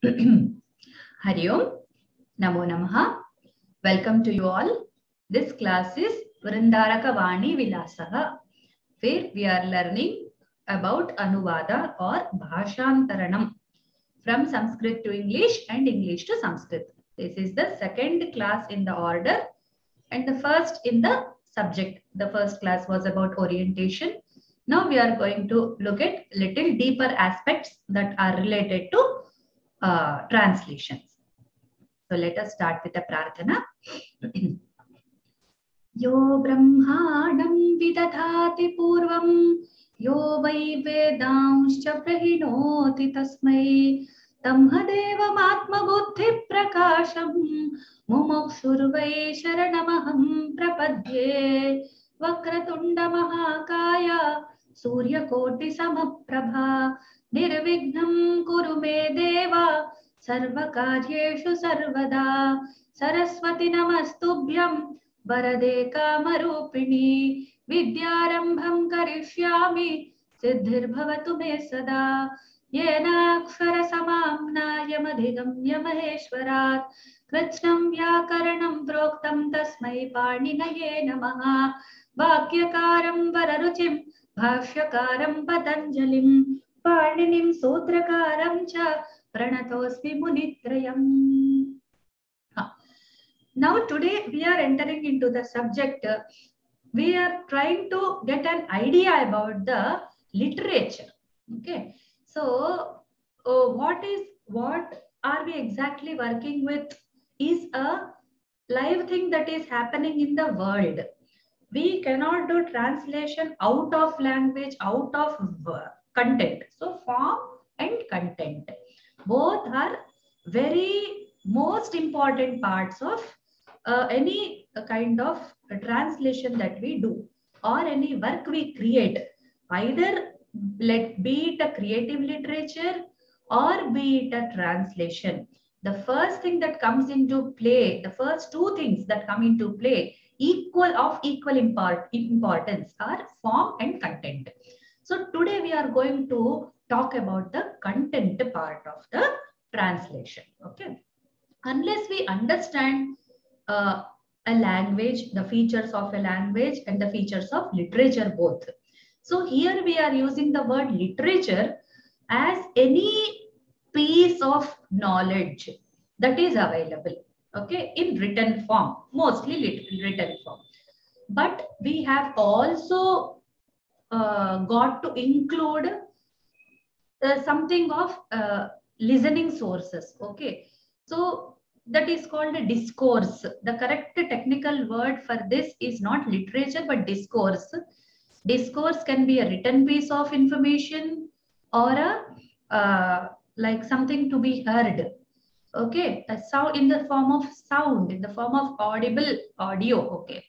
Hari Om, Namo Namaha. Welcome to you all. This class is Vrindaraka Vani Vilasaha, where we are learning about Anuvada or Bhashantaranam from Sanskrit to English and English to Sanskrit. This is the second class in the order and the first in the subject. The first class was about orientation. Now we are going to look at little deeper aspects that are related to translations. So let us start with a prarthana. Yo brahmadam vidadhati purvam yo vai vedanscha prahinoti tasmai tamhadevam atma buddhi prakasham mumukshurvai sharanamaham prapadye vakratunda mahakaya suryakoti samaprabha nirvignam kuru me deva sarvakaryeshu sarvada saraswati namastubhyam Varade kamarupini vidyarambham karishyami siddhirbhavatu me sada yena akshara samamnaya madhigamya maheshwarat krichnam vyakaranam proktam tasmai paninaye namaha vakyakaram vararuchim bhashyakaram patanjalim paninim sutrakaram cha pranatosmi munitrayam. Now today we are entering into the subject. We are trying to get an idea about the literature. Okay, so what are we exactly working with is a live thing that is happening in the world. We cannot do translation out of language, out of content. So form and content both are very most important parts of any kind of translation that we do or any work we create, either be it a creative literature or be it a translation. The first thing that comes into play, the first two things that come into play of equal importance are form and content. So today we are going to talk about the content part of the translation. Okay, unless we understand a language, the features of a language and the features of literature both. So here we are using the word literature as any piece of knowledge that is available, okay, in written form, mostly written form. But we have also got to include something of listening sources, okay. So that is called a discourse. The correct technical word for this is not literature but discourse. Discourse can be a written piece of information or a like something to be heard. Okay, a sound in the form of sound, in the form of audible audio. Okay,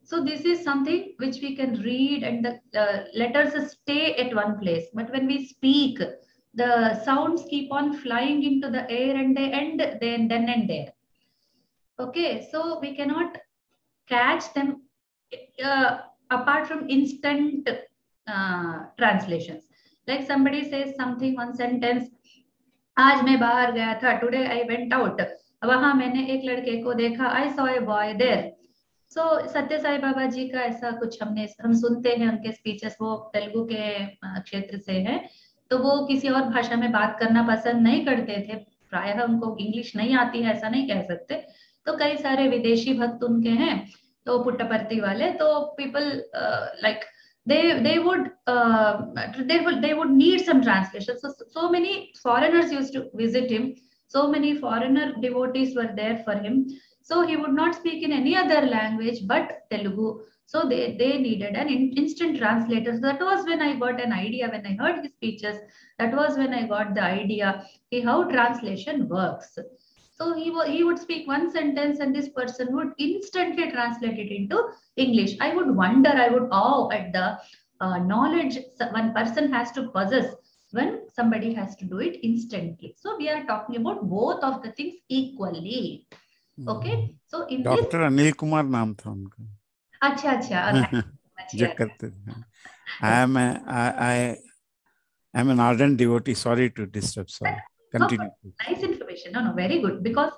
so this is something which we can read and the letters stay at one place. But when we speak, the sounds keep on flying into the air and they end then and there. Okay, so we cannot catch them apart from instant translations. Like somebody says something, one sentence, आज मैं बाहर गया था, today I went out, वहां मैंने एक लड़के को देखा, I saw a boy there. So सत्य साई बाबा जी का ऐसा कुछ हम सुनते हैं, उनके स्पीचेस, वो तेलुगु के क्षेत्र से हैं, तो वो किसी और भाषा में बात करना पसंद नहीं करते थे, प्रायः उनको इंग्लिश नहीं आती है ऐसा नहीं कह सकते, तो कई सारे विदेशी भक्त उनके हैं, तो पुट्टपर्ती वाले, तो people like they would need some translation. So many foreigners used to visit him, so many foreigner devotees were there for him, so he would not speak in any other language but Telugu. So they needed an instant translator. So that was when I got an idea, when I heard his speeches, that was when I got the idea how translation works. So he would speak one sentence and this person would instantly translate it into English. I would wonder, I would awe at the knowledge one person has to possess when somebody has to do it instantly. So we are talking about both of the things equally. Okay. So in Dr. Anil Kumar naam tha unka. अच्छा जो करते थे. I am an ardent devotee. Sorry to disturb. Sorry. Continue. Nice information. No, very good. Because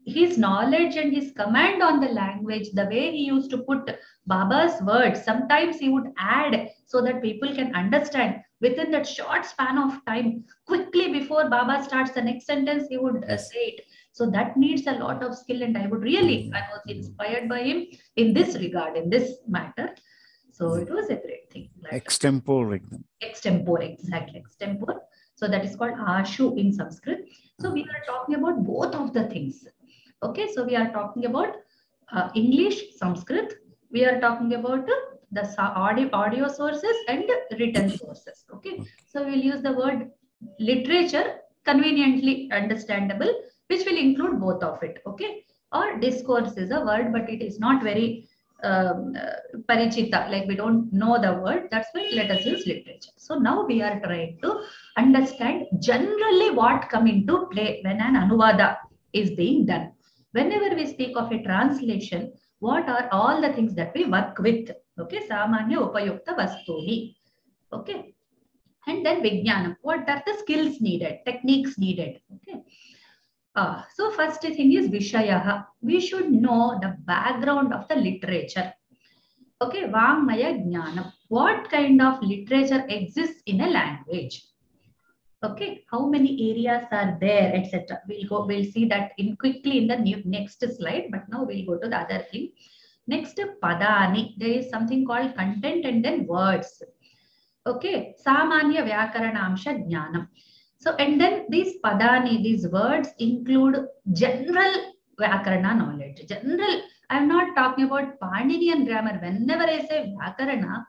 his knowledge and his command on the language, the way he used to put Baba's words, sometimes he would add so that people can understand within that short span of time. Quickly before Baba starts the next sentence, he would say it. So that needs a lot of skill, and I was inspired by him in this regard, in this matter. So it was a great thing. Extempore. Extempore, exactly. Extempore. So that is called Ashu in Sanskrit. So we are talking about both of the things. Okay, so we are talking about English, Sanskrit. We are talking about the audio sources and written sources. Okay, so we'll use the word literature, conveniently understandable, which will include both of it. Okay, or discourse is a word, but it is not very parichita, like we don't know the word. That's why let us use literature. So now we are trying to understand generally what come into play when an anuvada is being done. Whenever we speak of a translation, what are all the things that we work with? Okay, samanya upayukta vastuni. Okay, and then vijnanam. What are the skills needed, techniques needed? Okay. So first thing is Vishayaha. We should know the background of the literature. Okay, Vangmaya Jnanam. What kind of literature exists in a language? Okay, how many areas are there, etc. We'll see that quickly in the next slide, but now we'll go to the other thing. Next, Padani. There is something called content and then words. Okay, Samanya Vyakaranamsha Jnanam. So, and then these padani, these words include general Vyakarana knowledge. General, I'm not talking about Pandinian grammar. Whenever I say Vyakarana,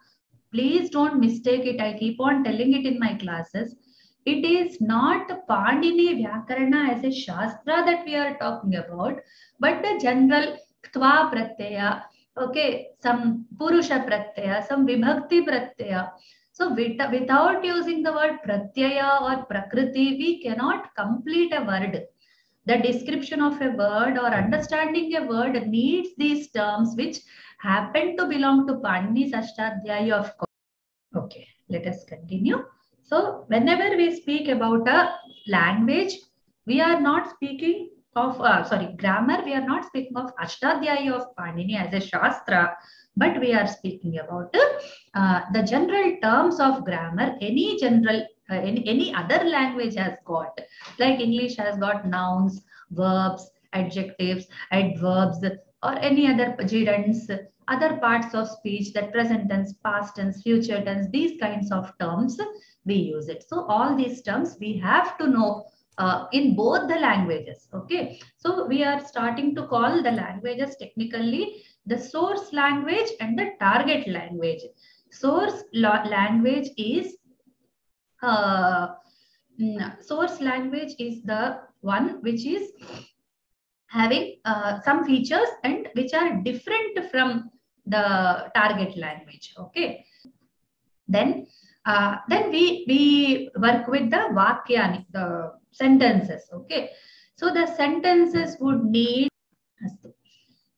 please don't mistake it. I keep on telling it in my classes. It is not Pandini Vyakarana as a Shastra that we are talking about, but the general Tva Pratyaya, okay, some Purusha Pratyaya, some Vibhakti Pratyaya. So without using the word pratyaya or prakriti, we cannot complete a word. The description of a word or understanding a word needs these terms which happen to belong to Panini's Ashtadhyayi of course. Okay, let us continue. So whenever we speak about a language, we are not speaking of, grammar, we are not speaking of Ashtadhyayi of Panini as a Shastra, but we are speaking about the general terms of grammar. Any general, any other language has got, like English has got nouns, verbs, adjectives, adverbs, or any other gerunds, other parts of speech, that present tense, past tense, future tense, these kinds of terms, we use it. So all these terms we have to know in both the languages. Okay, so we are starting to call the languages technically the source language and the target language. Source language is the one which is having some features and which are different from the target language. Okay, then we work with the vakyani, the sentences. Okay, so the sentences would need,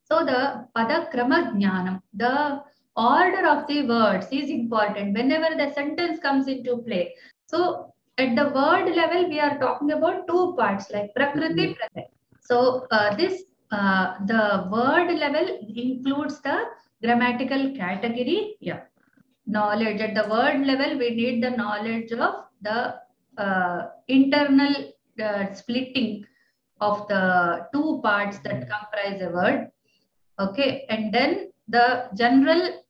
so the padakrama jnanam, the order of the words is important whenever the sentence comes into play. So at the word level, we are talking about two parts like prakriti, prakriti. So the word level includes the grammatical category. Yeah, knowledge at the word level, we need the knowledge of the internal splitting of the two parts that comprise a word. Okay, and then the general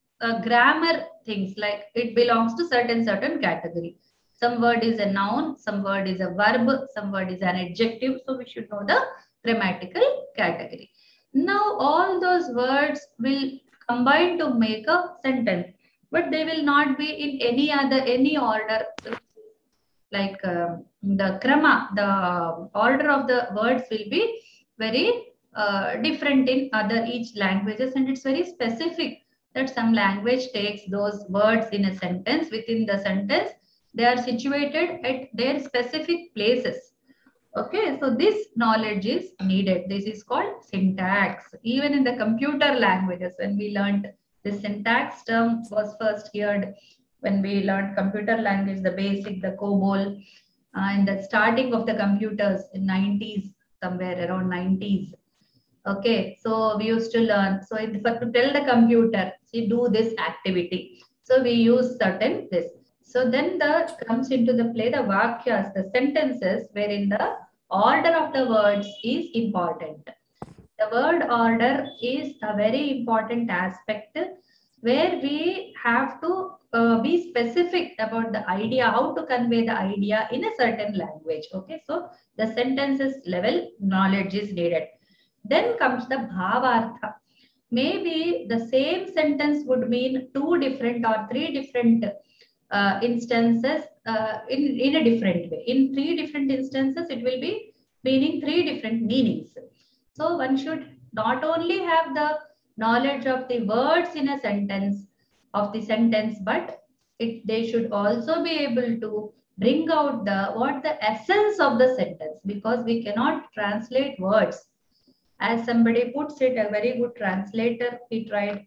grammar things, like it belongs to certain category. Some word is a noun, some word is a verb, some word is an adjective. So we should know the grammatical category. Now all those words will combine to make a sentence, but they will not be in any order. Like the krama, the order of the words will be very different in each languages, and it's very specific that some language takes those words in a sentence. Within the sentence, they are situated at their specific places. Okay, so this knowledge is needed. This is called syntax. Even in the computer languages, when we learned the syntax term was first heard when we learned computer language, the basic, the COBOL, in the starting of the computers in 90s, somewhere around 90s. Okay, so we used to learn. So to tell the computer, see, do this activity. So we use certain this. So then the comes into the play the vakyas, the sentences wherein the order of the words is important. The word order is a very important aspect where we have to be specific about the idea, how to convey the idea in a certain language. Okay, so the sentences level knowledge is needed. Then comes the bhavartha. Maybe the same sentence would mean two different or three different instances in a different way. In three different instances, it will be meaning three different meanings. So one should not only have the knowledge of the words in a sentence, but they should also be able to bring out the essence of the sentence, because we cannot translate words. As somebody puts it, a very good translator, he tried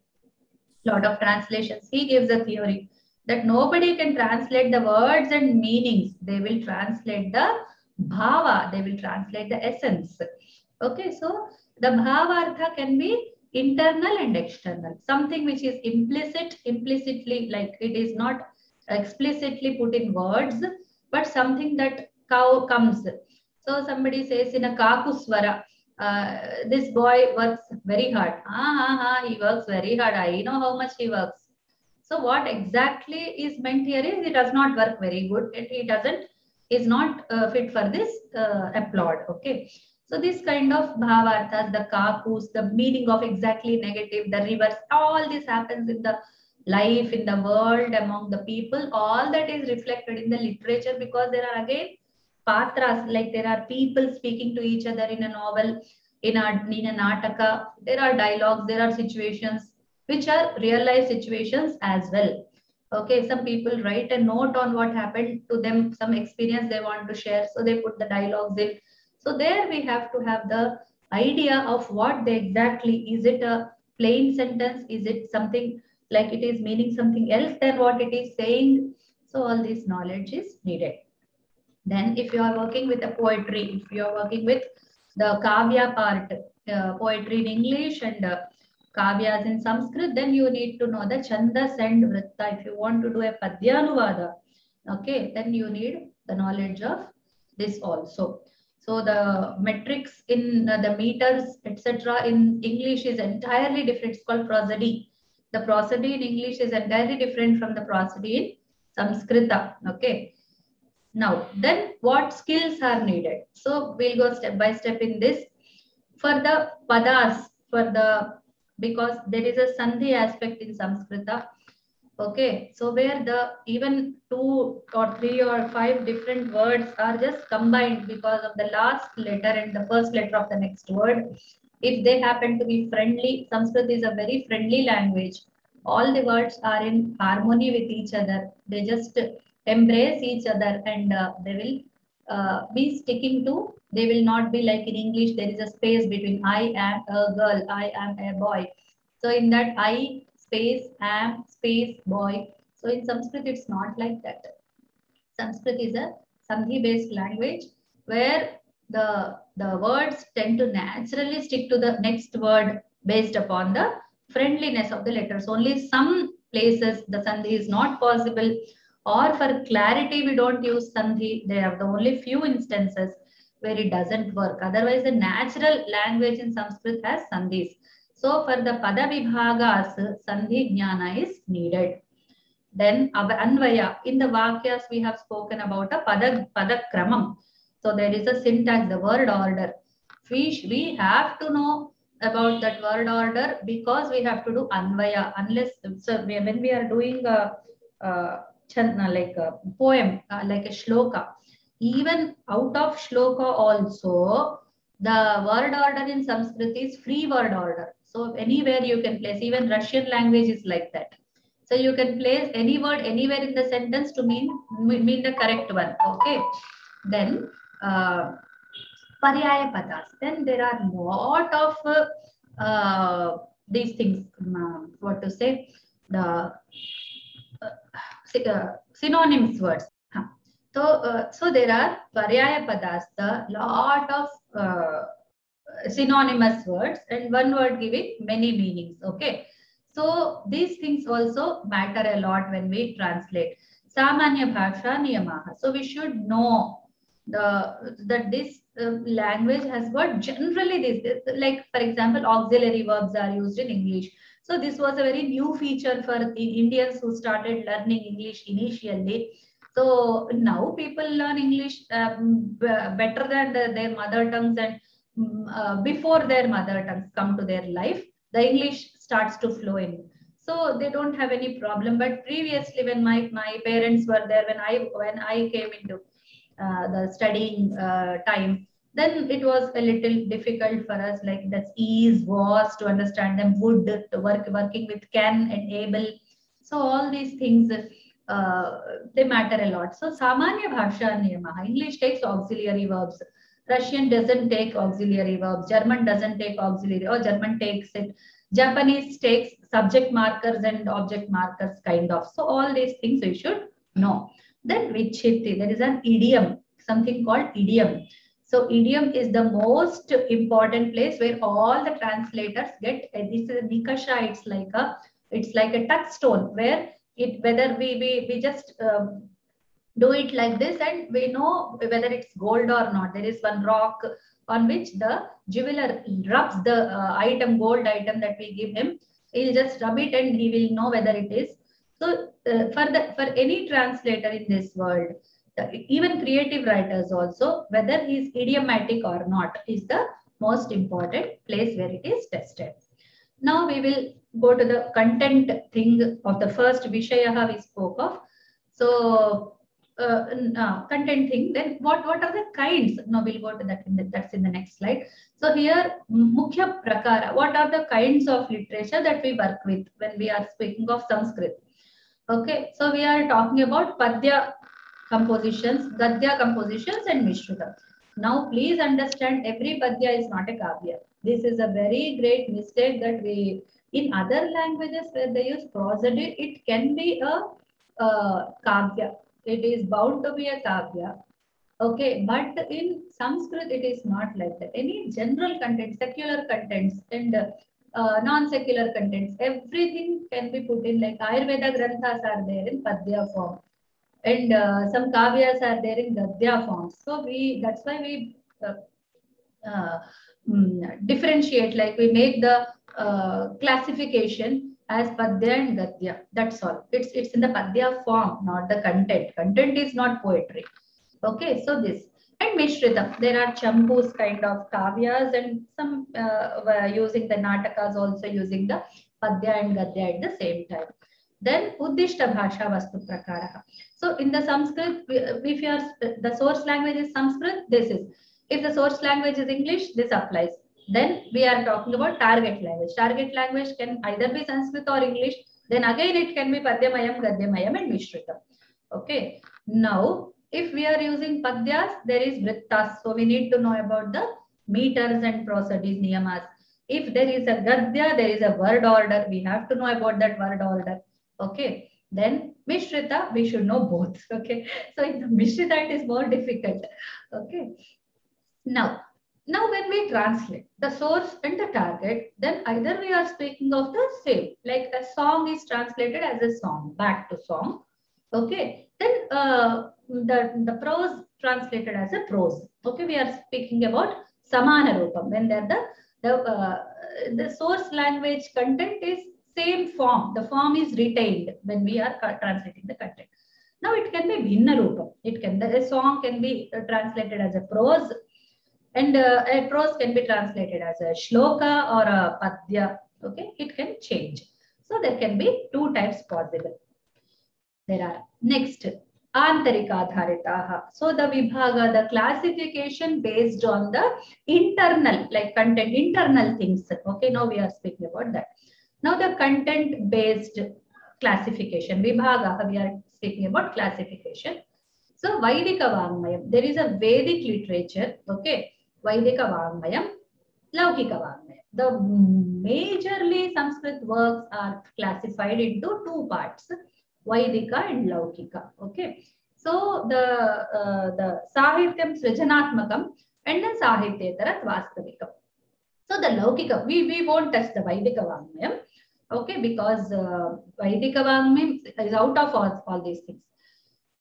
a lot of translations. He gives a theory that nobody can translate the words and meanings. They will translate the bhava, they will translate the essence. Okay, so the bhavartha can be internal and external. Something which is implicitly, like it is not explicitly put in words, but something that comes. So somebody says in a kakuswara, this boy works very hard. He works very hard. I know how much he works. So what exactly is meant here is he does not work very good, and he is not fit for this applaud. Okay. So this kind of bhavarthas, the kakus, the meaning of exactly negative, the reverse, all this happens in the life, in the world, among the people. All that is reflected in the literature, because there are again patras, like there are people speaking to each other in a novel, in a nataka. There are dialogues, there are situations which are real life situations as well. Okay, some people write a note on what happened to them, some experience they want to share, so they put the dialogues in. So there we have to have the idea of what they exactly, is it a plain sentence, is it something like it is meaning something else than what it is saying. So all this knowledge is needed. Then if you are working with a poetry, if you are working with the kavya part, poetry in English and kavyas in Sanskrit, then you need to know the chandas and vritta. If you want to do a padyanuvada, okay, then you need the knowledge of this also. So the metrics in the meters, etc. in English is entirely different. It's called prosody. The prosody in English is entirely different from the prosody in Sanskrita. Okay. Now, then what skills are needed? So we'll go step by step in this. For the padas, because there is a sandhi aspect in Sanskrita. Okay, so where the even 2 or 3 or 5 different words are just combined because of the last letter and the first letter of the next word. If they happen to be friendly, Sanskrit is a very friendly language. All the words are in harmony with each other. They just embrace each other, and they will be sticking to, they will not be like in English, there is a space between I am a girl, I am a boy. So in that I space am space boy. So in Sanskrit, it's not like that. Sanskrit is a Sandhi based language where the words tend to naturally stick to the next word based upon the friendliness of the letters. Only some places the Sandhi is not possible, or for clarity we don't use Sandhi. There are the only few instances where it doesn't work. Otherwise, the natural language in Sanskrit has Sandhis. So for the Pada Vibhagas, Sandhi Jnana is needed. Then Anvaya, in the Vakyas we have spoken about a Pada Kramam. So there is a syntax, the word order. We have to know about that word order because we have to do Anvaya. Unless, so when we are doing like a poem, like a shloka, even out of shloka also, the word order in Sanskrit is free word order. So anywhere you can place, even Russian language is like that. So you can place any word anywhere in the sentence to mean the correct one. Okay. Then Paryaya Padas. Then there are lot of these things. What to say? The synonyms words. So there are paryaya padas, the lot of synonymous words and one word giving many meanings. Okay, so these things also matter a lot when we translate. Samanya bhasha niyamaha. So we should know that this language has got generally this, like for example, auxiliary verbs are used in English. So this was a very new feature for the Indians who started learning English initially. So now people learn English better than their mother tongues, and before their mother tongues come to their life, the English starts to flow in. So they don't have any problem. But previously, when my parents were there, when I came into the studying time, then it was a little difficult for us. Like that's ease, was to understand them, would to working with can and able. So all these things they matter a lot. So samanya bhasha niyamaha. English takes auxiliary verbs. Russian doesn't take auxiliary verbs. German doesn't take auxiliary, or German takes it. Japanese takes subject markers and object markers, kind of. So all these things we should know. Then vichiti, there is an idiom, something called idiom. So idiom is the most important place where all the translators get. This is a nikasha. It's like a touchstone where it, whether we just do it like this and we know whether it's gold or not. There is one rock on which the jeweler rubs the gold item that we give him. He'll just rub it and he will know whether it is. So for any translator in this world, even creative writers also, whether he's idiomatic or not is the most important place where it is tested. Now we will go to the content thing of the first Vishayaha we spoke of. So content thing, then what are the kinds? Now we'll go to that, that's in the next slide. So here mukhya prakara, what are the kinds of literature that we work with when we are speaking of Sanskrit? Okay, so we are talking about padya compositions, gadya compositions and mishrutam. Now please understand, every padya is not a kavya. This is a very great mistake that we, in other languages where they use prosody, it can be a kavya. It is bound to be a kavya. Okay, but in Sanskrit it is not like that. Any general content, secular contents and non-secular contents, everything can be put in, like Ayurveda granthas are there in padya form, and some kavyas are there in gadya form. So that's why we differentiate, like we make the classification as padya and gadya. That's all. It's in the padya form, not the content. Content is not poetry. Okay, so this. And mishritam, there are champus kind of kavyas, and some using the natakas, also using the padya and gadya at the same time. Then uddishta bhasha vastu prakara. So in the Sanskrit, if the source language is Sanskrit, this is. If the source language is English, this applies. Then we are talking about target language. Target language can either be Sanskrit or English. Then again it can be padyamayam, gadyamayam and mishritam. Okay. Now, if we are using padyas, there is vrittas. So we need to know about the meters and prosodies, niyamas. If there is a gadya, there is a word order. We have to know about that word order. Okay. Then mishrita, we should know both. Okay. So in the mishrita, it is more difficult. Okay. Now when we translate the source and the target, then either we are speaking of the same, like a song is translated as a song, back to song. Okay. Then the prose translated as a prose. Okay. We are speaking about samana rupam, when the source language content is same form. The form is retained when we are translating the content. Now it can be bhinna rupam. A song can be translated as a prose, and a prose can be translated as a shloka or a padya. Okay, it can change. So there can be two types possible. There are next antarika dharitaha. So the vibhaga, the classification based on the internal, like content, internal things. Okay, now we are speaking about that. Now the content based classification, vibhaga, we are speaking about classification. So Vaidika Vangmayam, there is a Vedic literature. Okay. Vaidika Vangmayam, Laukika Vangmayam. The majorly Sanskrit works are classified into two parts, Vaidika and Laukika. Okay. So the Sahityam Srijanatmakam and then Sahityetarat Vastavikam. So the Laukika, we won't touch the Vaidika Vangmayam, okay, because Vaidika Vangmayam is out of all these things.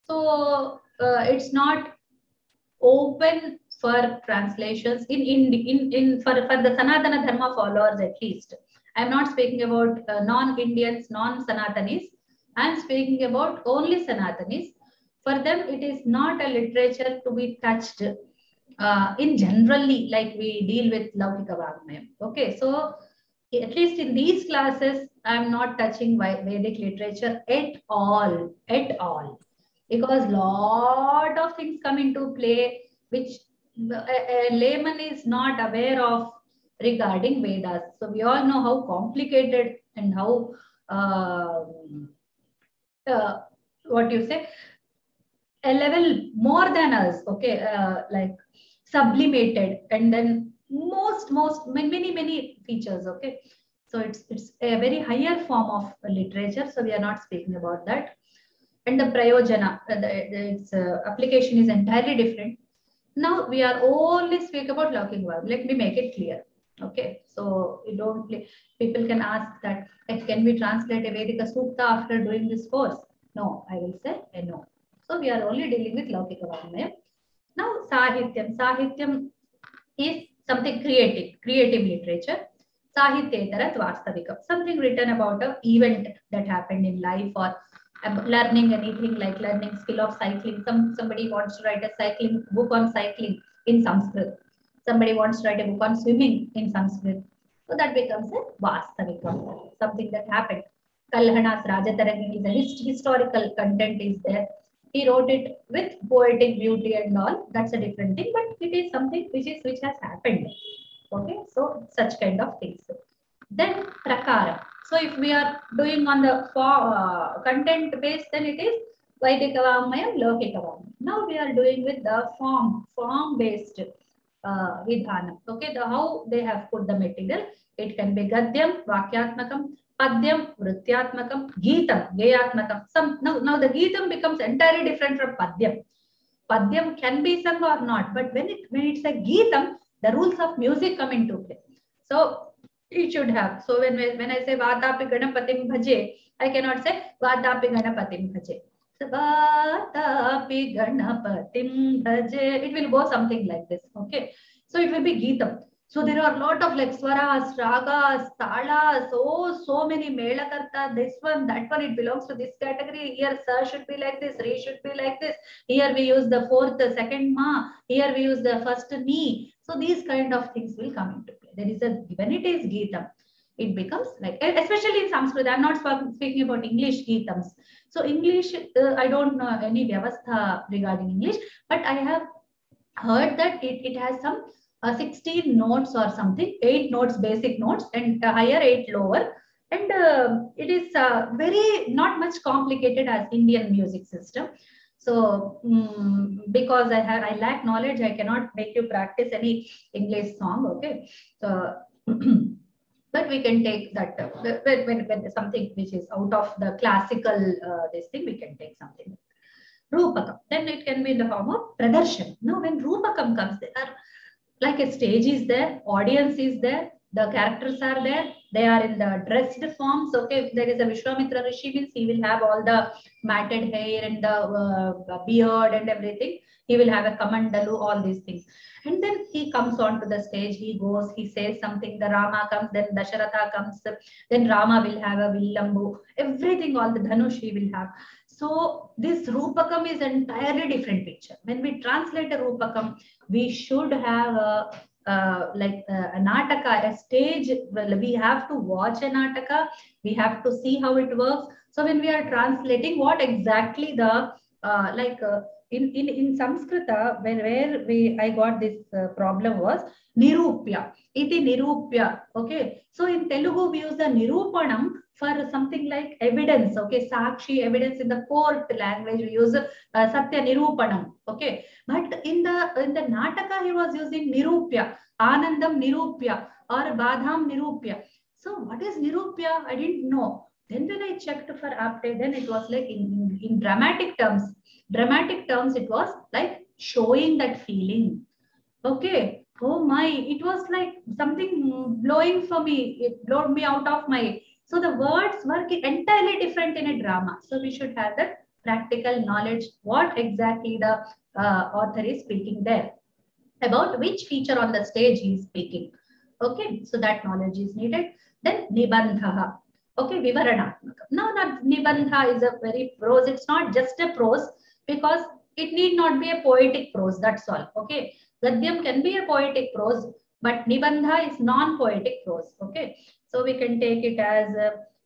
So it's not open for translations for the Sanatana Dharma followers at least. I'm not speaking about non-Indians, non-Sanatanis. I'm speaking about only Sanatanis. For them, it is not a literature to be touched in generally like we deal with Laukika Vangmayam. Okay, so at least in these classes, I'm not touching Vedic literature at all, because lot of things come into play which a layman is not aware of regarding Vedas. So we all know how complicated and how what you say, a level more than us, okay, like sublimated, and then many features, okay. So it's a very higher form of literature, so we are not speaking about that. And the prayojana, its application is entirely different. Now we are only speaking about Laukika Vangmayam. Let me make it clear. Okay, so you don't, people can ask that, like, can we translate a Vedika Sukta after doing this course? No, I will say no. So we are only dealing with Laukika Vangmayam. Now Sahityam is something creative literature. Sahityetarat Vastavikam, something written about an event that happened in life, or learning anything, like learning skill of cycling. Somebody wants to write a book on cycling in Sanskrit. Somebody wants to write a book on swimming in Sanskrit. So that becomes a Vastavikam, something that happened. Kalhana's Rajatarani is a historical content is there. He wrote it with poetic beauty and all. That's a different thing, but it is something which has happened. Okay, so such kind of things. Then Prakara. So if we are doing on the content base, then it is Vaidika Vangmayam, Laukika Vangmayam. Now we are doing with the form based vidhana. Okay, how they have put the material. It can be Gadyam, Vakyatmakam, Padyam, Vrityatmakam, Geetam, Gayatmakam. Now the Geetam becomes entirely different from Padyam. Padyam can be sung or not, but when it's a Geetam, the rules of music come into play. So it should have. So when I say Vadapi Ganapatim Bhaje, I cannot say Vadapi Ganapatim Bhaje. So Vadapi Ganapatim Bhaje. It will go something like this. Okay. So it will be Geetam. So there are a lot of like swaras, ragas, talas, so many melakarta, this one, that one, it belongs to this category. Here sa should be like this, re should be like this. Here we use the fourth, second ma. Here we use the first ni. So these kind of things will come into play. There is when it is Geetam, it becomes like, especially in Sanskrit. I'm not speaking about English Geetams. So English, I don't know any vyavastha regarding English, but I have heard that it has some 16 notes or something, 8 notes, basic notes, and higher 8 lower. And it is very not much complicated as Indian music system. So because I lack knowledge, I cannot make you practice any English song. Okay, so but we can take that when something which is out of the classical this thing, we can take something. Rupakam. Then it can be in the form of Pradarshan. Now when Rupakam comes, there are like a stage is there, audience is there, the characters are there, they are in the dressed forms. Okay, there is a Vishwamitra Rishi, means he will have all the matted hair and the beard and everything. He will have a kamandalu, all these things. And then he comes onto the stage, he goes, he says something, the Rama comes, then Dasharatha comes, then Rama will have a villambu, everything, all the dhanush he will have. So this Rupakam is entirely different picture. When we translate a Rupakam, we should have a Nataka, a stage. Well, we have to watch a Nataka. We have to see how it works. So when we are translating, what exactly the in Sanskrita, where I got this problem was Nirupya. Iti Nirupya. Okay. So in Telugu, we use the Nirupanam for something like evidence. Okay. Sakshi, evidence in the court language, we use Satya Nirupanam. Okay. But in the Nataka, he was using Nirupya, Anandam Nirupya or Badham Nirupya. So what is Nirupya? I didn't know. Then when I checked for apte, then it was like in dramatic terms. Dramatic terms, it was like showing that feeling. Okay. Oh my, it was like something blowing for me. It blew me out of my. So the words were entirely different in a drama. So we should have that practical knowledge what exactly the author is speaking there, about which feature on the stage he is speaking. Okay, so that knowledge is needed. Then nibandha. Okay, vivaranatmaka. Now, not nibandha is a very prose. It's not just a prose because it need not be a poetic prose. That's all. Okay, Gadyam can be a poetic prose, but nibandha is non-poetic prose. Okay, so we can take it as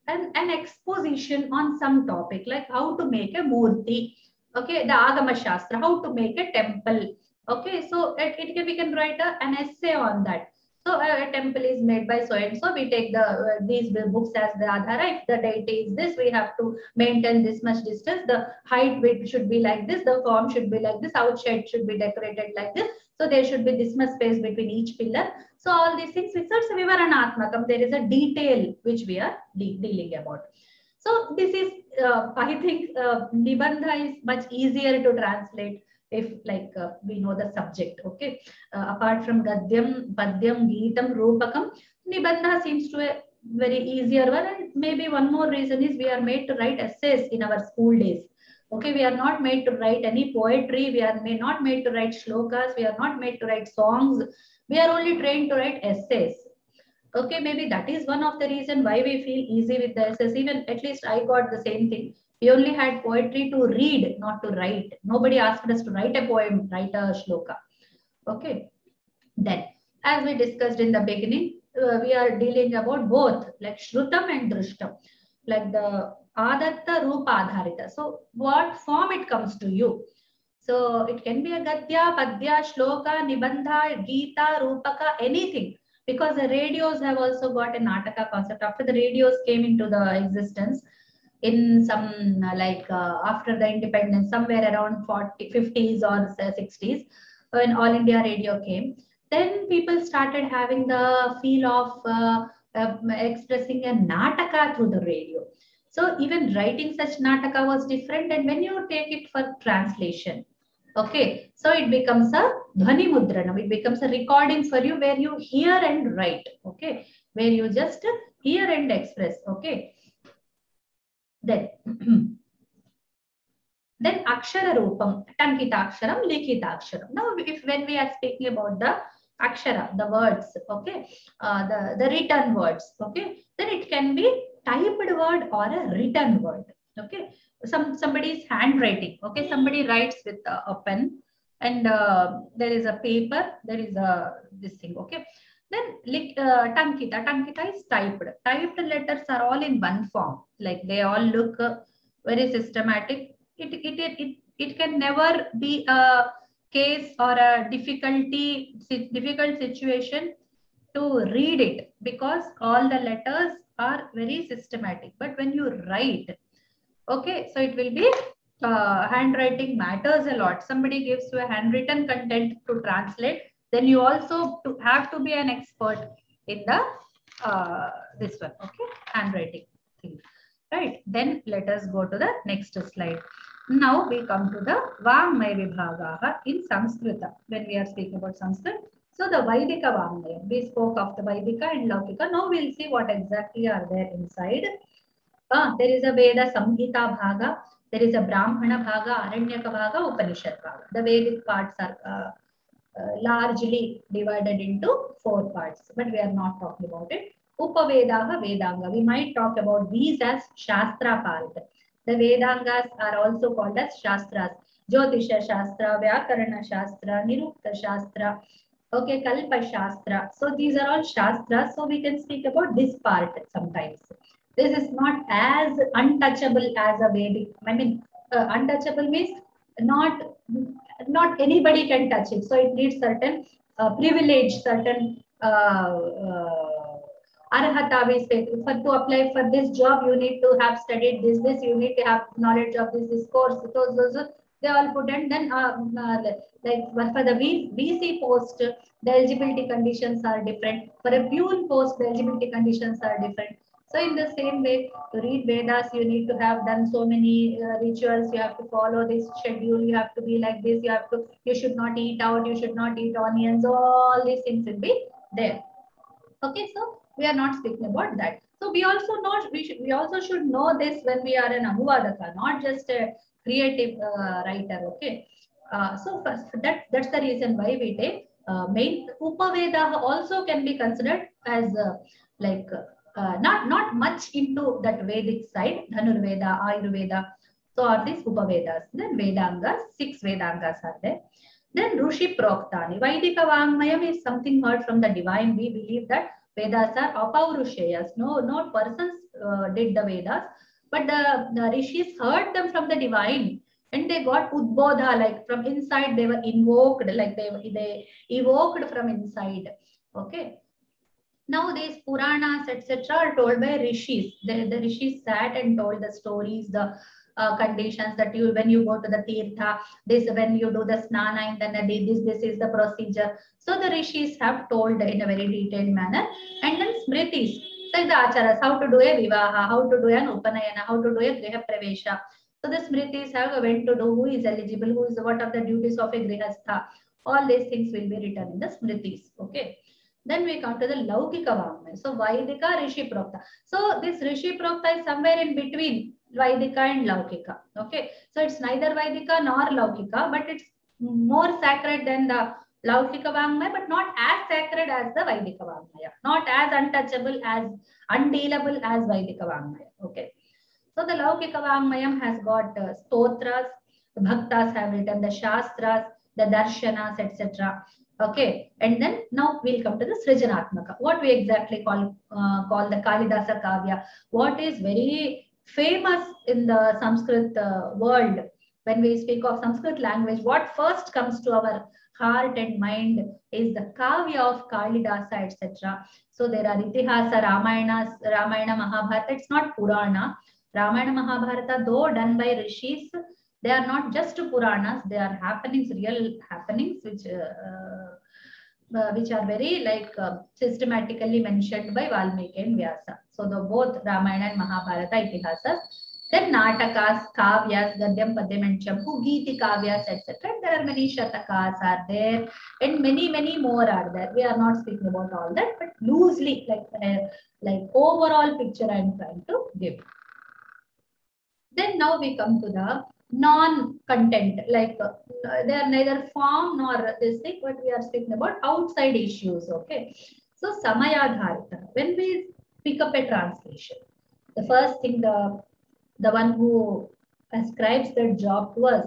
an exposition on some topic, like how to make a murti. Okay, the Agama Shastra, how to make a temple. Okay, so we can write an essay on that. So a temple is made by so and so. We take these books as the adhara. If the deity is this, we have to maintain this much distance. The height width should be like this. The form should be like this. Outside should be decorated like this. So there should be this much space between each pillar. So all these things, it's vivaranatmakam. There is a detail which we are dealing about. So this is, I think, Nibandha is much easier to translate if we know the subject. Okay, apart from Gadyam, Padyam, Geetam, Rupakam, Nibandha seems to a very easier one. And maybe one more reason is we are made to write essays in our school days. Okay, we are not made to write any poetry. We are not made to write shlokas. We are not made to write songs. We are only trained to write essays. Okay, maybe that is one of the reason why we feel easy with the essays. Even at least I got the same thing. We only had poetry to read, not to write. Nobody asked us to write a poem, write a shloka. Okay. Then, as we discussed in the beginning, we are dealing about both, like Shrutam and Drishtam, like the Adatta, Rupa, Adharita. So, what form it comes to you? So, it can be a Gadya, Padya, Shloka, Nibandha, Gita, Rupaka, anything. Because the radios have also got a Nataka concept. After the radios came into the existence, in some after the independence, somewhere around 50s or 60s, when All India Radio came, then people started having the feel of expressing a Nataka through the radio. So even writing such Nataka was different. And when you take it for translation, okay, so it becomes a Dhvani Mudranam. It becomes a recording for you where you hear and write. Okay, where you just hear and express. Okay. Then Akshara Rupam, Tankita Aksharam, Likita Aksharam. Now, when we are speaking about the Akshara, the words, okay, the written words, okay, then it can be typed word or a written word. Okay, somebody's handwriting. Okay, somebody writes with a pen, and there is a paper, there is this thing. Okay. Then Tankita is typed. Typed letters are all in one form. Like they all look very systematic. It can never be a case or a difficult situation to read it, because all the letters are very systematic. But when you write, okay, so it will be handwriting matters a lot. Somebody gives you a handwritten content to translate, then you also have to be an expert in the this one, okay, handwriting thing, right? Then let us go to the next slide. Now we come to the Vangmaya Vibhagaha in Sanskrita. When we are speaking about Sanskrit, so the Vaidika Vangmaya, we spoke of the Vaidika and Laukika. Now we'll see what exactly are there inside. There is a Veda Samhita Bhaga, there is a Brahmana Bhaga, Aranyaka Bhaga, Upanishad Bhaga. The Vedic parts are largely divided into 4 parts, but we are not talking about it. Upavedaha, Vedanga. We might talk about these as Shastra part. The Vedangas are also called as Shastras. Jyotisha Shastra, Vyakarana Shastra, Nirukta Shastra, okay, Kalpa Shastra. So these are all Shastras. So we can speak about this part sometimes. This is not as untouchable as a Vedic. I mean, untouchable means not anybody can touch it. So it needs certain privilege, certain arhata. We say to apply for this job, you need to have studied this. You need to have knowledge of this course. Those they all put, and then like for the VC post, the eligibility conditions are different. For a Pune post, the eligibility conditions are different. So in the same way, to read Vedas, you need to have done so many rituals. You have to follow this schedule. You have to be like this. You should not eat out. You should not eat onions. All these things will be there. Okay, so we are not speaking about that. So we also know we also should know this when we are an Anuvadaka, not just a creative writer. Okay, so first that's the reason why we take main Upaveda also can be considered as not much into that Vedic side, Dhanurveda, Ayurveda. So are these Upavedas. Then Vedangas, 6 Vedangas are there. Then Rushi Proktani. Vaidika Vangmayam is something heard from the divine. We believe that Vedas are apaurusheyas. No persons did the Vedas, but the rishis heard them from the divine. And they got udbodha, like from inside they were invoked, like they evoked from inside. Okay. Now these Puranas, etc., are told by rishis. The rishis sat and told the stories, the conditions that when you go to the tirtha, when you do the snana in the nadi, this is the procedure. So the rishis have told in a very detailed manner. And then smritis, so the acharas, how to do a vivaha, how to do an upanayana, how to do a griha pravesha. So the smritis have went to do, who is eligible, what are the duties of a grihastha. All these things will be written in the smritis. Okay. Then we come to the Laukika Vangmaya. So Vaidika, Rishi Prokta. So this Rishi Prokta is somewhere in between Vaidika and Laukika. Okay. So it's neither Vaidika nor Laukika, but it's more sacred than the Laukika Vangmaya, but not as sacred as the Vaidika Vangmaya. Not as untouchable, as undealable as Vaidika Vangmaya. Okay. So the Laukika Vangmayam has got stotras, the bhaktas have written the shastras, the darshanas, etc. Okay, and then now we'll come to the Srijanatmaka. What we exactly call the Kalidasa Kavya. What is very famous in the Sanskrit world. When we speak of Sanskrit language, what first comes to our heart and mind is the Kavya of Kalidasa, etc. So there are Itihasa, Ramayana, Mahabharata. It's not Purana. Ramayana, Mahabharata, though done by rishis, they are not just Puranas. They are happenings, real happenings, which are very systematically mentioned by Valmiki and Vyasa. So the both Ramayana and Mahabharata Itihasas. Then Natakas, Kavyas, Gadyam, Padyam and Champu, Geeti Kavyas, etc. There are many Shatakas are there and many more are there. We are not speaking about all that, but loosely like overall picture I am trying to give. Then now we come to the non-content, they are neither form nor this thing, but we are speaking about outside issues. Okay. So Samayadharita, when we pick up a translation, the first thing the one who ascribes the job to us,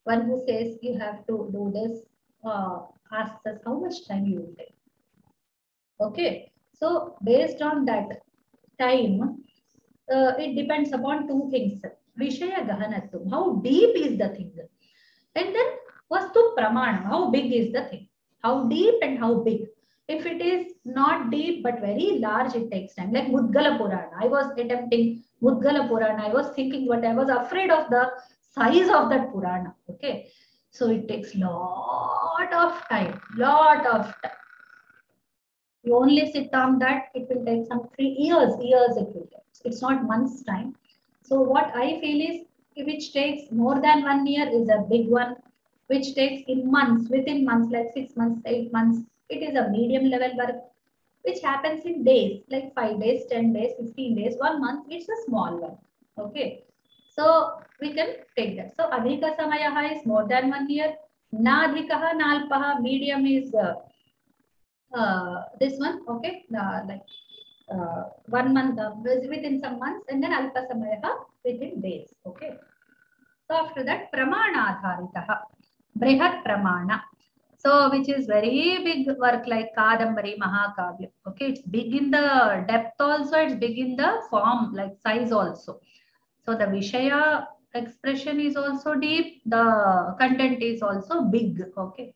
one who says you have to do this, asks us how much time you will take. Okay. So based on that time, it depends upon two things. Vishaya Gahanatvam, how deep is the thing? And then Vastu Pramana, how big is the thing? How deep and how big? If it is not deep but very large, it takes time. Like Mudgala Purana. I was attempting Mudgala Purana. I was thinking, but I was afraid of the size of that Purana. Okay. So it takes lot of time. You only sit on that, it will take some 3 years. Years it will take. It's not months' time. So what I feel is, which takes more than 1 year is a big one. Which takes in months, within months, like 6 months, 8 months, it is a medium level work. Which happens in days, like 5 days, 10 days, 15 days, 1 month. It's a small one. Okay. So we can take that. So Adhika Samayaha is more than 1 year. Nadhikaha, Nalpaha, medium is this one. Okay. 1 month within some months, and then Alpa Samayaha within days. Okay. So after that, Pramana Adharitaha, Brihat Pramana. So which is very big work like Kadambari, Mahakavya. Okay, it's big in the depth also, it's big in the form, like size also. So the Vishaya expression is also deep, the content is also big. Okay.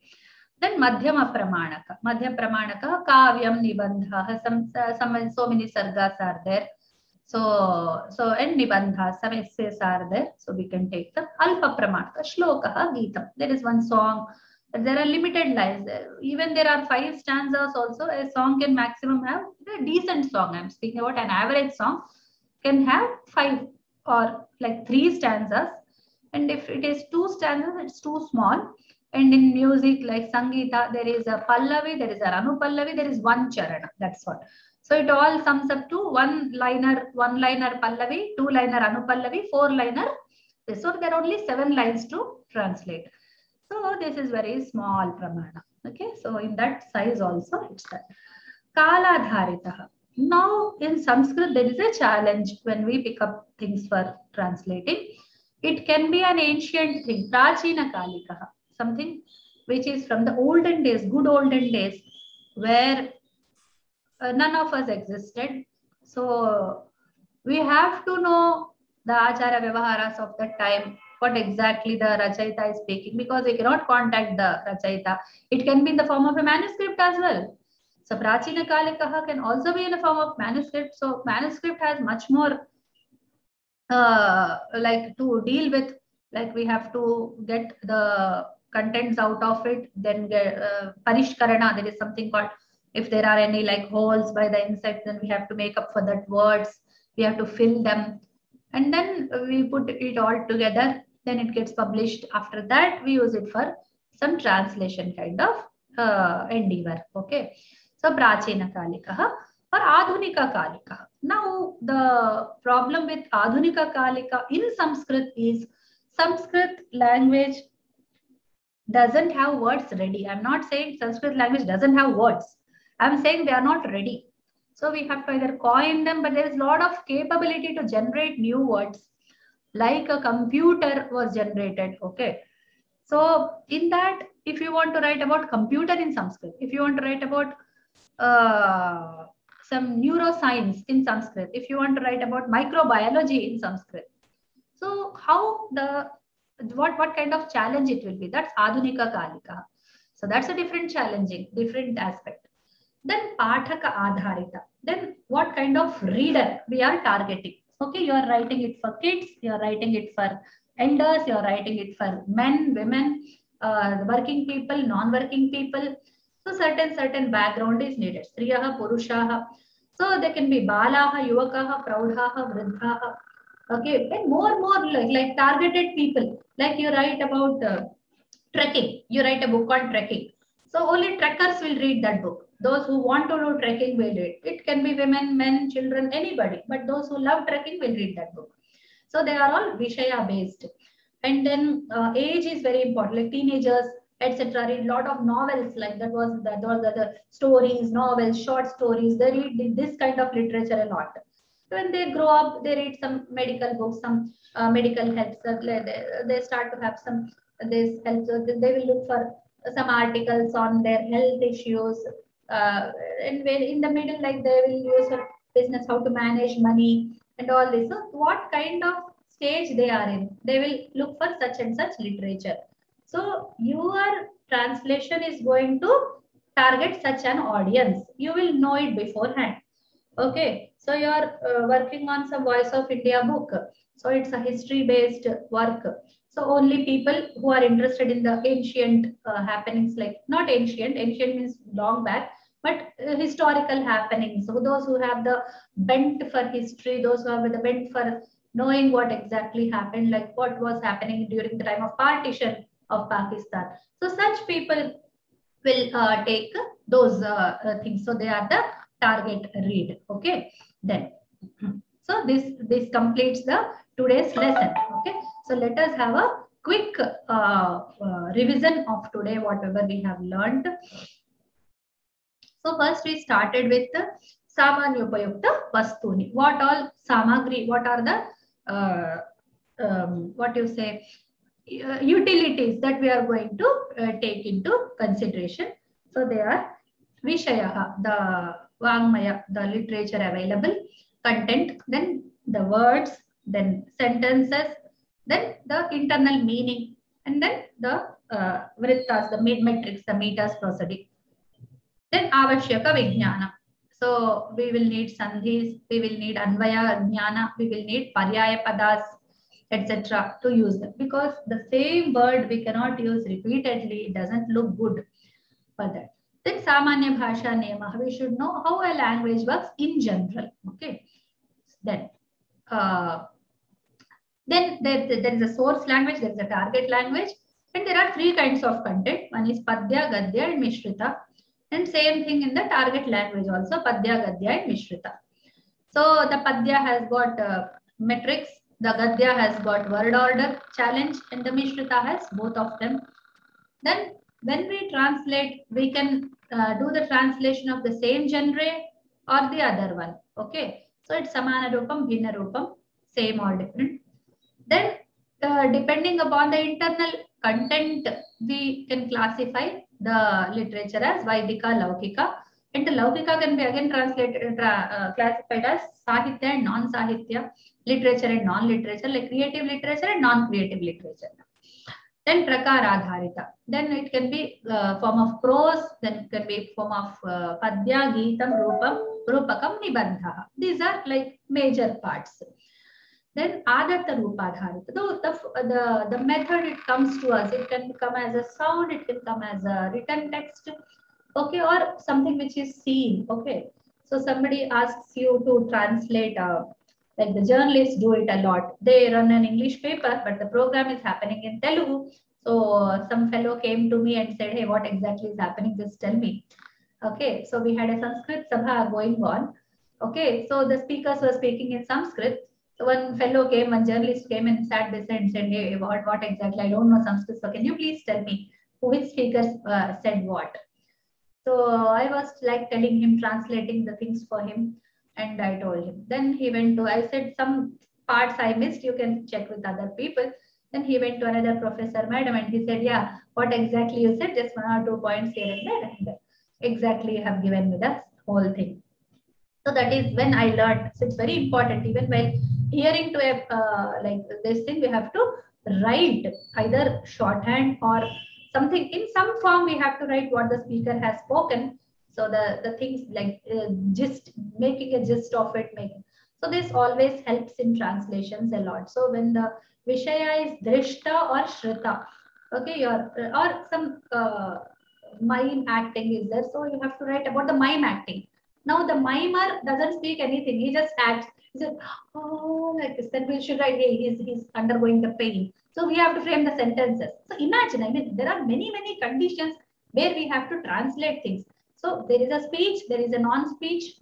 Then Madhyama Pramanaka. Madhyama Pramanaka, Kavyam, Nibandha, so many sargas are there. So and Nibandha, some essays are there. So we can take the Alpa Pramanaka, Shlokaha, Geetam. There is one song. There are limited lines. Even there are 5 stanzas also. A song can maximum have a decent song. I'm speaking about an average song. can have 5 or like 3 stanzas. And if it is 2 stanzas, it's too small. And in music like Sangeeta, there is a Pallavi, there is a Anupallavi, there is one Charana. That's what. So it all sums up to one liner Pallavi, 2 liner Anupallavi, 4 liner. So there are only 7 lines to translate. So this is very small pramana. Okay, so in that size also it's that. Kaladharitaha. Now in Sanskrit there is a challenge when we pick up things for translating. It can be an ancient thing, Prachina Kalikaha, something which is from the olden days, good olden days, where none of us existed. So we have to know the Achara Vyavaharas of that time, what exactly the Rachayita is speaking, because we cannot contact the Rachayita. It can be in the form of a manuscript as well. So Prachina Kalikaha can also be in the form of manuscript. So manuscript has much more like to deal with, like we have to get the contents out of it, then get Parishkarana, there is something called, if there are any like holes by the insect, then we have to make up for that words, we have to fill them, and then we put it all together, then it gets published. After that we use it for some translation kind of endeavor. Okay, so Prachina Kalikaha or Adhunika Kalika. Now the problem with Adhunika Kalika in Sanskrit is Sanskrit language doesn't have words ready. I'm not saying Sanskrit language doesn't have words. I'm saying they are not ready. So we have to either coin them, but there is a lot of capability to generate new words, like a computer was generated. Okay. So in that, if you want to write about computer in Sanskrit, if you want to write about some neuroscience in Sanskrit, if you want to write about microbiology in Sanskrit, so how what kind of challenge it will be? That's Adhunika Kalika. So that's a different aspect. Then Pathaka Adharita. Then what kind of reader we are targeting? Okay, you are writing it for kids, you are writing it for elders, you are writing it for men, women, working people, non-working people. So certain background is needed. Striyaha, Purushaha. So they can be Balaha, Yuvakaha, Praudhaha, Vridhaha. Okay, and more like targeted people. Like you write about trekking. You write a book on trekking. So only trekkers will read that book. Those who want to do trekking will read. It can be women, men, children, anybody. But those who love trekking will read that book. So they are all Vishaya based. And then age is very important. Like teenagers, etc. read a lot of novels. Like that was the stories, novels, short stories. They read this kind of literature a lot. When they grow up, they read some medical books, some medical help. They start to have some this help. They will look for some articles on their health issues. And when in the middle, like they will use for business, how to manage money and all this. So what kind of stage they are in, they will look for such and such literature. So your translation is going to target such an audience. You will know it beforehand. Okay, so you are working on some Voice of India book. So it's a history-based work. So only people who are interested in the ancient happenings, like not ancient means long back, but historical happenings. So those who have the bent for history, those who have the bent for knowing what exactly happened, like what was happening during the time of partition of Pakistan. So such people will take those things. So they are the target read. Okay, then so this completes the today's lesson. Okay, so let us have a quick revision of today, whatever we have learned. So first we started with the Samanyupayukta Vastuni. What all samagri, what are the what you say utilities that we are going to take into consideration. So they are Vishayaha, the Vangmaya, the literature available, content, then the words, then sentences, then the internal meaning, and then the vrittas, the metrics, the metas, prosody. Then Avashyaka Vijnana. So we will need sandhis, we will need Anvaya Jnana, we will need Paryaya Padas, etc. to use them, because the same word we cannot use repeatedly. It doesn't look good for that. Then Samanya Bhasha Nema, we should know how a language works in general. Okay. Then then there is a source language, there is a target language, and there are three kinds of content. One is Padya, Gadya, and Mishrita. And same thing in the target language also, Padya, Gadya, and Mishrita. So the Padya has got metrics, the Gadya has got word order challenge, and the Mishrita has both of them. Then when we translate, we can do the translation of the same genre or the other one. Okay. So it's Samana Rupam, Bhinna Rupam, same or different. Then depending upon the internal content, we can classify the literature as Vaidika, Laukika. And the Laukika can be again translated, classified as Sahitya and non-Sahitya, literature and non-literature, like creative literature and non-creative literature. Then Prakara Adharita. Then it can be form of prose, then it can be form of Padya, Geetam, Rupam, Rupakam, Nibandha. These are like major parts. Then Adatta Rupadharita. The method it comes to us, it can come as a sound, it can come as a written text, okay, or something which is seen, okay. So somebody asks you to translate, like the journalists do it a lot. They run an English paper, but the program is happening in Telugu. So some fellow came to me and said, hey, what exactly is happening? Just tell me. Okay, so we had a Sanskrit Sabha going on. Okay, so the speakers were speaking in Sanskrit. So one fellow came, one journalist came and sat beside and said, hey, what exactly? I don't know Sanskrit. So can you please tell me which speakers said what? So I was like telling him, translating the things for him. And I told him. Then he went to, I said, some parts I missed, you can check with other people. Then he went to another professor, madam, and he said, yeah, what exactly you said, just 1 or 2 points here and there. And exactly you have given me the whole thing. So that is when I learned. So it's very important, even while hearing to a like this thing, we have to write either shorthand or something in some form. We have to write what the speaker has spoken. So the things like gist, making a gist of it, making. So this always helps in translations a lot. So when the Vishaya is Drishta or Shrita, okay, or some mime acting is there. So you have to write about the mime acting. Now the mimer doesn't speak anything. He just acts. He said, oh, like this. Then we should write, hey, he's undergoing the pain. So we have to frame the sentences. So imagine, I mean, there are many, many conditions where we have to translate things. So there is a speech, there is a non-speech,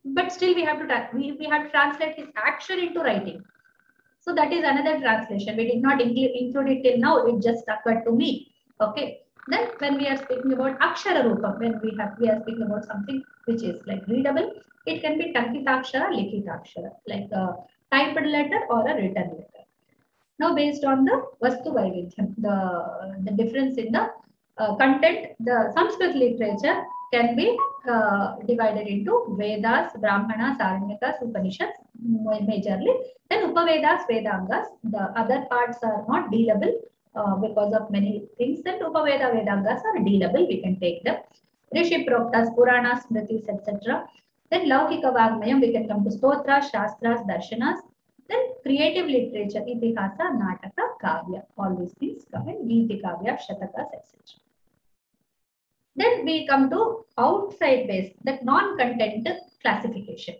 but still we have to we have to translate his action into writing. So that is another translation. We did not include it till now. It just occurred to me. Okay. Then when we are speaking about Akshara Rupam, when we are speaking about something which is like readable, it can be Tankita Akshara, Likita Akshara, like a typed letter or a written letter. Now based on the Vastu Vaivithyam, the difference in the content, the Sanskrit literature can be divided into Vedas, Brahmanas, Aranyakas, Upanishads majorly. Then Upavedas, Vedangas, the other parts are not dealable because of many things. Then Upaveda, Vedangas are dealable, we can take them. Rishi Proktas, Puranas, Smritis, etc. Then Laukika Vagmayam, we can come to Stotras, Shastras, Darshanas. Then creative literature, Itihasa, Nataka, Kavya, all these things come in, Geeti Kavya, Shatakas, etc. Then we come to outside based, that non-content classification.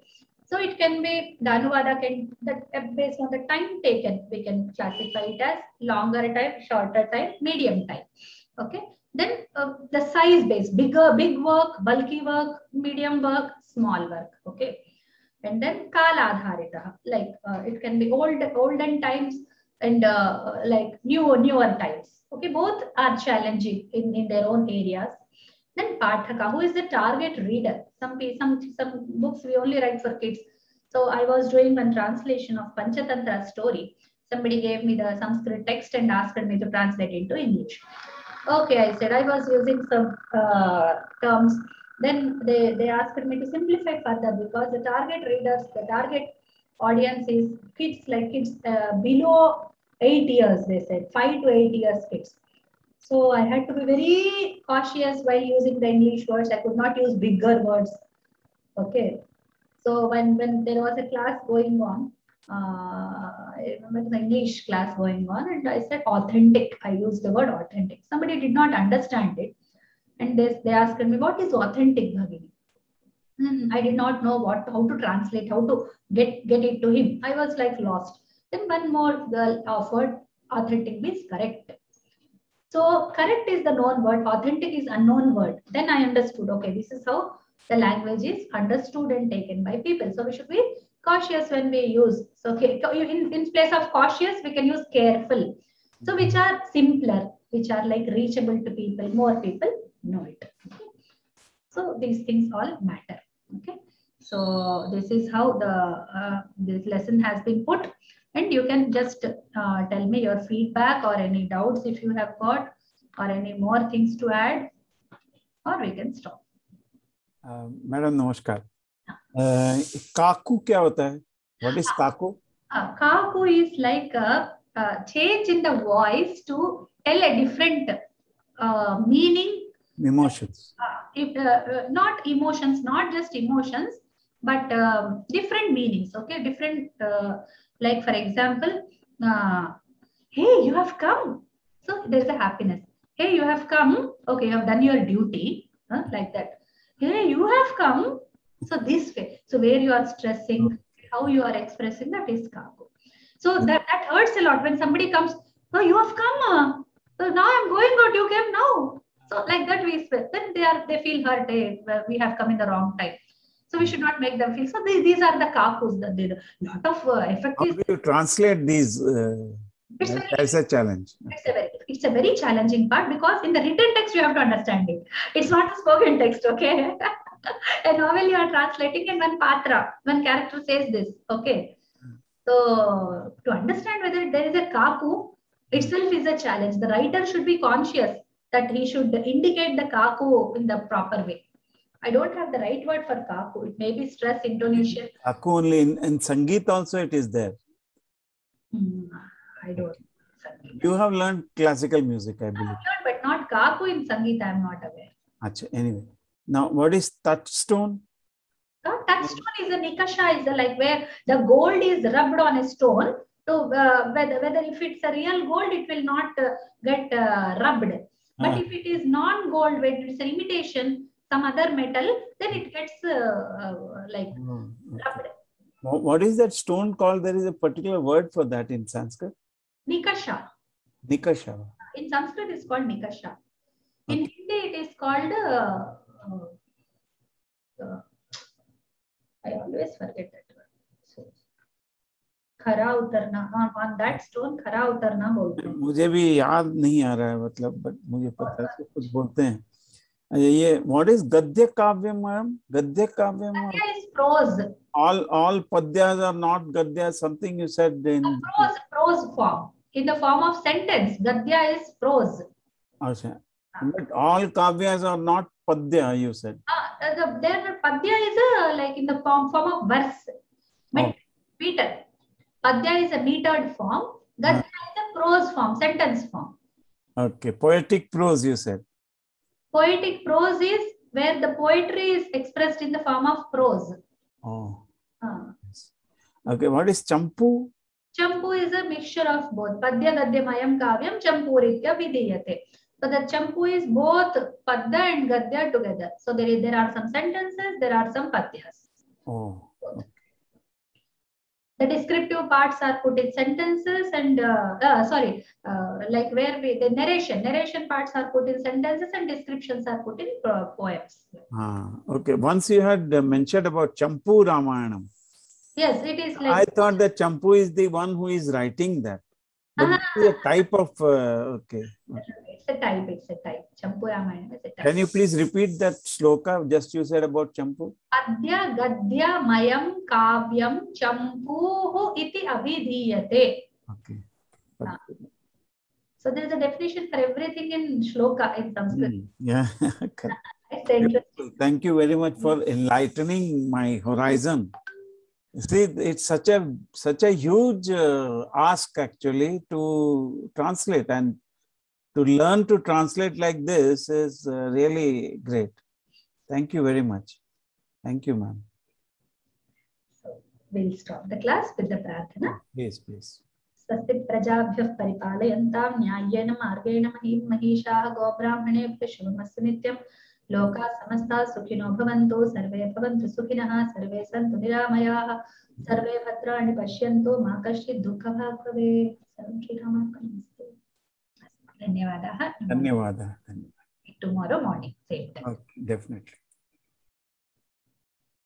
So it can be the Anuvada based on the time taken, we can classify it as longer time, shorter time, medium time. Okay. Then the size based, big work, bulky work, medium work, small work. Okay. And then Kala Adharita, like it can be olden times and like newer times. Okay. Both are challenging in their own areas. Then Pathaka, who is the target reader? Some books we only write for kids. So I was doing one translation of Panchatantra story. Somebody gave me the Sanskrit text and asked me to translate into English. Okay, I said I was using some terms. Then they asked me to simplify further because the target readers, the target audience is kids below 8 years, they said, 5 to 8 years kids. So I had to be very cautious while using the English words. I could not use bigger words. Okay. So when there was a class going on, I remember the English class going on, and I said authentic. I used the word authentic. Somebody did not understand it. And they asked me, what is authentic, Bhagini? I did not know how to translate, how to get it to him. I was like lost. Then one more girl offered authentic means correct. So correct is the known word, authentic is unknown word. Then I understood, okay, this is how the language is understood and taken by people. So we should be cautious when we use. So okay, in place of cautious, we can use careful. So which are simpler, which are like reachable to people, more people know it. Okay? So these things all matter. Okay. So this is how the this lesson has been put. And you can just tell me your feedback or any doubts if you have got, or any more things to add, or we can stop. Madam नमस्कार. काकू क्या होता है? What is Kaku? Kaku is like a change in the voice to tell a different meaning. Emotions. Not emotions, not just emotions, but different meanings. Okay, different. Like for example, hey, you have come. So there's a happiness. Hey, you have come. Okay, you have done your duty. Like that. Hey, you have come. So this way. So where you are stressing, how you are expressing, that is kaku. So that hurts a lot when somebody comes. Oh, you have come. So now I'm going out. You came now. So like that we swear. Then they feel hurt. Hey, we have come in the wrong time. So we should not make them feel. So these are the kakus. The lot of effect. How do you translate these? It's a challenge. It's a very challenging part, because in the written text you have to understand it. It's not a spoken text. Okay. A novel you are translating, and one character says this. Okay. So to understand whether there is a kaku itself is a challenge. The writer should be conscious that he should indicate the kaku in the proper way. I don't have the right word for kaku. It may be stress, intonation. Kaku only in Sangeet also it is there. I don't. You have learned classical music, I believe. But not kaku in Sangeet, I am not aware. Achha, anyway. Now, what is touchstone? Touchstone is a nikasha, is like where the gold is rubbed on a stone. So whether if it's a real gold, it will not get rubbed. But if it is non-gold, when it's an imitation, some other metal, then it gets rubbed. What is that stone called? There is a particular word for that in Sanskrit. Nikasha. Nikasha. In Sanskrit, it's called nikasha. In Hindi, it is called. I always forget that word. So, खरा उतरना, on that stone खरा उतरना बोलते हैं. मुझे भी याद नहीं आ रहा है, मतलब बट मुझे पता है कुछ बोलते हैं. ये what is गद्य काव्य मैम? गद्य काव्य ma'am. Gadya is prose. All padyas are not gadya. Something you said in prose form. In the form of sentence, gadya is prose. Okay. But all kavyas are not padya, you said. There padya is like in the form of verse. Meter. Padya is a metered form. Gadya is a prose form, sentence form. Okay. Poetic prose, you said. Poetic prose is where the poetry is expressed in the form of prose. Oh. Okay. What is champu? Champu is a mixture of both. Padya gadya mayam kavyam champuritya vidiyate. So the champu is both padya and gadya together. So there are some sentences, there are some padyas. Oh. Okay. The descriptive parts are put in sentences, and like where the narration parts are put in sentences, and descriptions are put in poems. Okay. Once you had mentioned about Champu Ramayanam. Yes, it is like. I thought that Champu is the one who is writing that. But it is a type of. Okay. It's a type. Champu Ramayanam is a type. Can you please repeat that sloka just you said about Champu? Padya gadya mayam kavyam champuhu iti abhidhiyate. Okay. So there is a definition for everything in shloka in Sanskrit. Yeah. Thank you very much for enlightening my horizon. See, it's such a huge ask actually to translate, and to learn to translate like this is really great. Thank you very much. Thank you, ma'am. So we'll stop the class with the prarthana. Please, please. Swastik prajabhyah paripalayantam nyayena margena mahim mahishaah gobrahmanebhyah shubhamastu nityam लोकाः समस्ताः सुखिनो भवन्तु, सर्वे भवन्तु सुखिनः, सर्वे सन्तु निरामयाः, सर्वे भद्राणि पश्यन्तु, मा कश्चित् दुःखभाग् भवेत्। सर्वं श्रीरामार्पणमस्तु। धन्यवादाः। धन्यवादः। Tomorrow morning, same time. Okay, definitely.